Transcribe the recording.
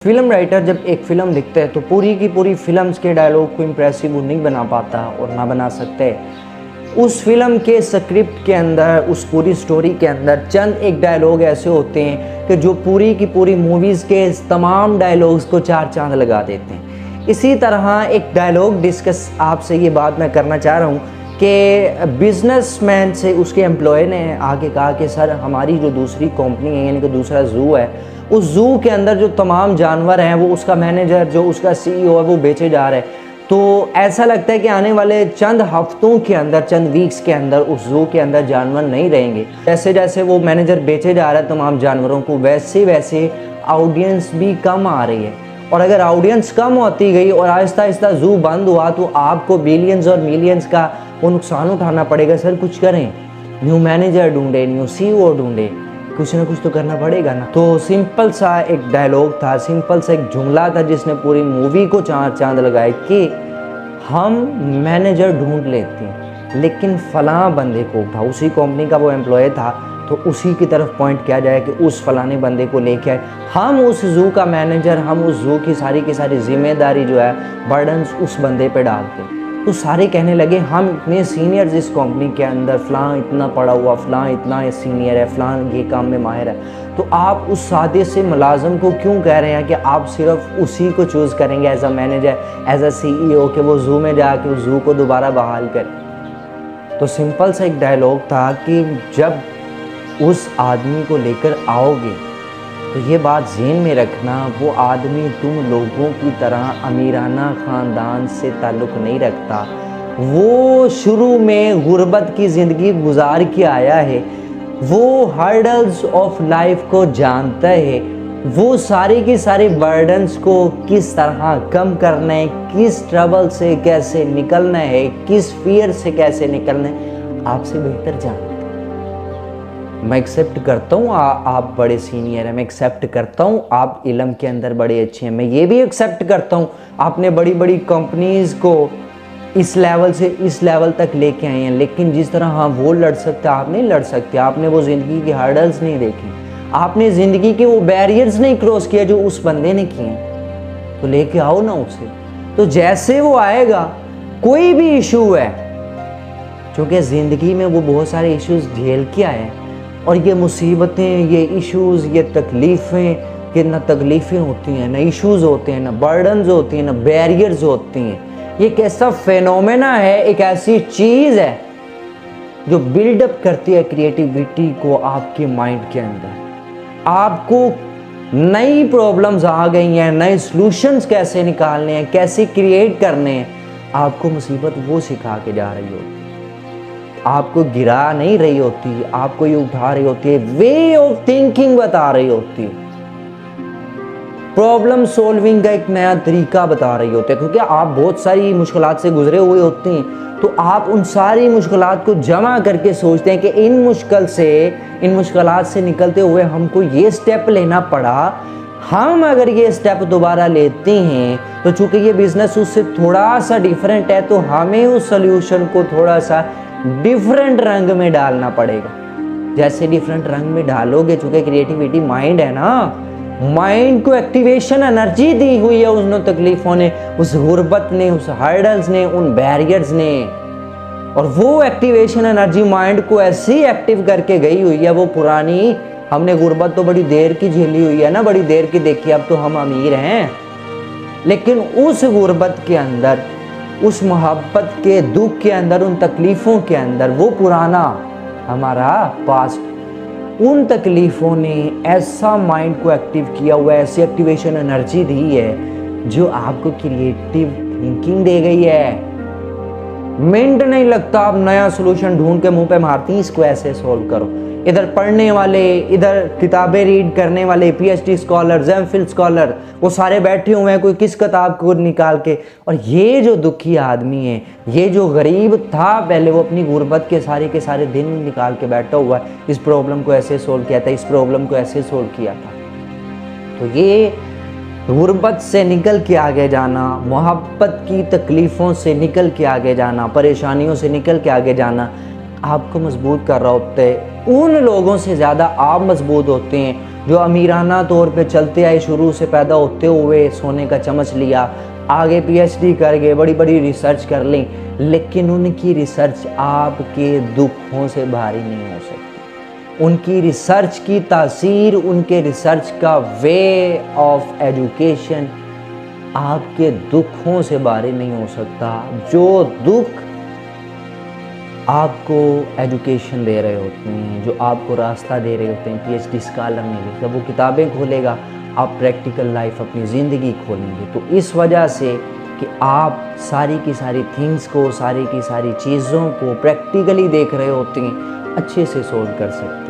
Film writer जब एक film लिखता है तो पूरी की पूरी फिल्म्स के डायलॉग को इम्प्रेसिव वो नहीं बना पाता और ना बना सकते। उस फिल्म के स्क्रिप्ट के अंदर, उस पूरी स्टोरी के अंदर चंद एक डायलॉग ऐसे होते हैं कि जो पूरी की पूरी मूवीज़ के तमाम डायलॉग्स को चार चांद लगा देते हैं। इसी तरह एक डायलॉग डिस्कस आपसे ये बात मैं करना चाह रहा हूँ कि बिजनेसमैन से उसके एम्प्लॉय ने आके कहा कि सर हमारी जो दूसरी कंपनी है यानी कि दूसरा ज़ू है, उस ज़ू के अंदर जो तमाम जानवर हैं वो उसका मैनेजर जो उसका सीईओ है वो बेचे जा रहे हैं। तो ऐसा लगता है कि आने वाले चंद हफ्तों के अंदर, चंद वीक्स के अंदर उस ज़ू के अंदर जानवर नहीं रहेंगे। जैसे जैसे वो मैनेजर बेचे जा रहा है तमाम जानवरों को, वैसे वैसे ऑडियंस भी कम आ रही है। और अगर ऑडियंस कम होती गई और आहिस्ता आहिस्ता ज़ू बंद हुआ तो आपको बिलियंस और मिलियंस का वो नुकसान उठाना पड़ेगा। सर कुछ करें, न्यू मैनेजर ढूंढे, न्यू सीईओ ढूंढे, कुछ ना कुछ तो करना पड़ेगा ना। तो सिंपल सा एक डायलॉग था, सिंपल सा एक जुमला था जिसने पूरी मूवी को चार चांद लगाए कि हम मैनेजर ढूंढ लेते हैं लेकिन फलां बंदे को उठा, उसी कंपनी का वो एम्प्लॉय था तो उसी की तरफ पॉइंट किया जाए कि उस फलाने बंदे को लेके आए। हम उस ज़ू का मैनेजर, हम उस ज़ू की सारी जिम्मेदारी जो है बर्डन्स उस बंदे पे डालते। तो सारे कहने लगे हम इतने सीनियर्स इस कंपनी के अंदर, फ़लाँ इतना पढ़ा हुआ, फ़लाँ इतना सीनियर है, फ़लाँ ये काम में माहिर है, तो आप उस सादे से मुलाजम को क्यों कह रहे हैं कि आप सिर्फ उसी को चूज़ करेंगे as a manager, as a CEO कि वो ज़ू में जाके उस ज़ू को दोबारा बहाल करें। तो सिंपल सा एक डायलॉग था कि जब उस आदमी को लेकर आओगे तो ये बात ज़हन में रखना, वो आदमी तुम लोगों की तरह अमीराना ख़ानदान से ताल्लुक़ नहीं रखता। वो शुरू में गुर्बत की ज़िंदगी गुजार के आया है, वो हर्डल्स ऑफ लाइफ को जानता है, वो सारे के सारे बर्डन्स को किस तरह कम करना है, किस ट्रबल से कैसे निकलना है, किस फियर से कैसे निकलना है, आपसे बेहतर जानता है। मैं एक्सेप्ट करता हूँ आप बड़े सीनियर हैं, मैं एक्सेप्ट करता हूँ आप इल्म के अंदर बड़े अच्छे हैं, मैं ये भी एक्सेप्ट करता हूँ आपने बड़ी बड़ी कंपनीज़ को इस लेवल से इस लेवल तक लेके आए हैं, लेकिन जिस तरह हाँ वो लड़ सकते आप नहीं लड़ सकते। आपने वो ज़िंदगी की हर्डल्स नहीं देखी, आपने ज़िंदगी के वो बैरियर्स नहीं क्रॉस किया जो उस बंदे ने किए, तो लेके आओ ना उसे। तो जैसे वो आएगा, कोई भी इशू है, क्योंकि ज़िंदगी में वो बहुत सारे इश्यूज़ झेल के आए हैं और ये मुसीबतें, ये इश्यूज़, ये तकलीफ़ें, कि ना तकलीफ़ें होती हैं, ना इश्यूज़ होते हैं, ना बर्डन्स होती हैं, ना बैरियर्स होती हैं। ये एक ऐसा फेनोमेना है, एक ऐसी चीज़ है जो बिल्डअप करती है क्रिएटिविटी को आपके माइंड के अंदर। आपको नई प्रॉब्लम्स आ गई हैं, नए सॉल्यूशंस कैसे निकालने हैं, कैसे क्रिएट करने हैं, आपको मुसीबत वो सिखा के जा रही होती है। आपको गिरा नहीं रही होती, आपको ये उठा रही होती है, वे ऑफ थिंकिंग बता रही होती है, प्रॉब्लम सॉल्विंग का एक नया तरीका बता रही होती है। क्योंकि आप बहुत सारी मुश्किलात से गुजरे हुए होते हैं तो आप उन सारी मुश्किलात को जमा करके सोचते हैं कि इन मुश्किलात से निकलते हुए हमको ये स्टेप लेना पड़ा, हम अगर ये स्टेप दोबारा लेते हैं तो चूंकि ये बिजनेस उससे थोड़ा सा डिफरेंट है तो हमें उस सोल्यूशन को थोड़ा सा डिफरेंट रंग में डालना पड़ेगा। जैसे डिफरेंट रंग में डालोगे, चूंकि क्रिएटिविटी माइंड है ना, माइंड को एक्टिवेशन एनर्जी दी हुई है उन तकलीफों ने, उस गुर्बत ने, उस हर्डल्स ने, उन बैरियर्स ने, और वो एक्टिवेशन एनर्जी माइंड को ऐसी एक्टिव करके गई हुई है। वो पुरानी हमने गुर्बत तो बड़ी देर की झेली हुई है ना, बड़ी देर की देखी, अब तो हम अमीर हैं, लेकिन उस गुर्बत के अंदर, उस मोहब्बत के दुख के अंदर, उन तकलीफ़ों के अंदर, वो पुराना हमारा पास्ट, उन तकलीफ़ों ने ऐसा माइंड को एक्टिव किया हुआ है, ऐसी एक्टिवेशन एनर्जी दी है जो आपको क्रिएटिव थिंकिंग दे गई है। मिनट नहीं लगता, आप नया सोल्यूशन ढूंढ के मुंह पे मारती हैं, इसको ऐसे सोल्व करो। इधर पढ़ने वाले, इधर किताबें रीड करने वाले पीएचडी स्कॉलर, एमफिल स्कॉलर, वो सारे बैठे हुए हैं कोई किस किताब को निकाल के, और ये जो दुखी आदमी है, ये जो गरीब था पहले, वो अपनी गुर्बत के सारे दिन निकाल के बैठा हुआ है, इस प्रॉब्लम को ऐसे सोल्व किया था, इस प्रॉब्लम को ऐसे सोल्व किया था। तो ये गुर्बत से निकल के आगे जाना, मोहब्बत की तकलीफ़ों से निकल के आगे जाना, परेशानियों से निकल के आगे जाना आपको मजबूत कर रहा होता है। उन लोगों से ज़्यादा आप मजबूत होते हैं जो अमीराना तौर पे चलते आए, शुरू से पैदा होते हुए सोने का चम्मच लिया, आगे पीएचडी कर गए, बड़ी बड़ी रिसर्च कर ली, लेकिन उनकी रिसर्च आपके दुखों से भारी नहीं हो सकती। उनकी रिसर्च की तासीर, उनके रिसर्च का वे ऑफ एजुकेशन आपके दुखों से भारी नहीं हो सकता। जो दुख आपको एजुकेशन दे रहे होते हैं, जो आपको रास्ता दे रहे होते हैं पीएचडी स्कॉलर में, जब वो किताबें खोलेगा आप प्रैक्टिकल लाइफ अपनी ज़िंदगी खोलेंगे। तो इस वजह से कि आप सारी की सारी थिंग्स को, सारी की सारी चीज़ों को प्रैक्टिकली देख रहे होते हैं, अच्छे से सोल्व कर सकते हैं।